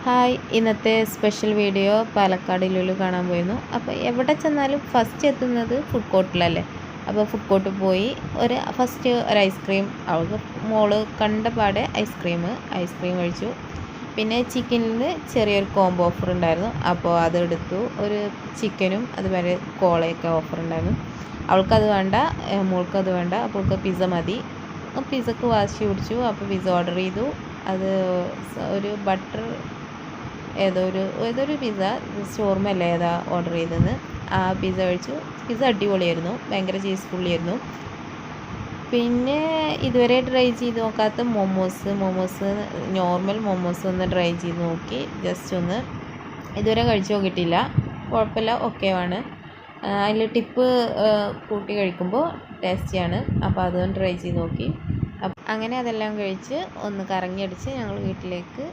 Hi, ഇന്നത്തെ special video Palakkad Lulu കാണാൻ പോയിരുന്നു. അപ്പോൾ എവിടെ ചെന്നാലും ഫസ്റ്റ് എത്തുന്നത് ഫുഡ് കോർട്ടിലല്ലേ. അപ്പോൾ ഫുഡ് കോർട്ടിൽ പോയി ഫസ്റ്റ് ഒരു ഐസ്ക്രീം, അവൾക്ക് മോള് കണ്ട പാടെ ഐസ്ക്രീം കഴിച്ചു. പിന്നെ ചിക്കനിൽ ചെറിയൊരു കോംബോ ഓഫർ ഉണ്ടായിരുന്നു, അപ്പോൾ അതെടുത്തു. ഒരു ചിക്കനും അതുപോലെ കോളയൊക്കെ ഓഫർ ഉണ്ടായിരുന്നു. അവൾക്കത് വേണ്ട, മോൾക്കത് വേണ്ട, അവൾക്ക് പിസ്സ മതി. പിസ്സക്ക് വാശി പിടിച്ചു. അപ്പോൾ പിസ്സ ഓർഡർ ചെയ്തു. അത് ഒരു ബട്ടർ ഏതൊരു പിസ്സ, ഷോർമല്ലേ ഏതാ ഓർഡർ ചെയ്തതെന്ന്. ആ പിസ്സ കഴിച്ചു. പിസ്സ അടിപൊളിയായിരുന്നു, ഭയങ്കര ചീസ്ഫുള്ളിയായിരുന്നു. പിന്നെ ഇതുവരെ ട്രൈ ചെയ്ത് നോക്കാത്ത മൊമോസ് നോർമൽ മൊമോസ് ഒന്ന് ട്രൈ ചെയ്ത് നോക്കി. ജസ്റ്റ് ഒന്ന് ഇതുവരെ കഴിച്ചു നോക്കിയിട്ടില്ല, കുഴപ്പമില്ല, ഓക്കെയാണ്. അതിൽ ടിപ്പ് കൂട്ടി കഴിക്കുമ്പോൾ ടേസ്റ്റിയാണ്. അപ്പോൾ അതൊന്ന് ട്രൈ ചെയ്ത് നോക്കി. അങ്ങനെ അതെല്ലാം കഴിച്ച് ഒന്ന് കറങ്ങി അടിച്ച് ഞങ്ങൾ വീട്ടിലേക്ക്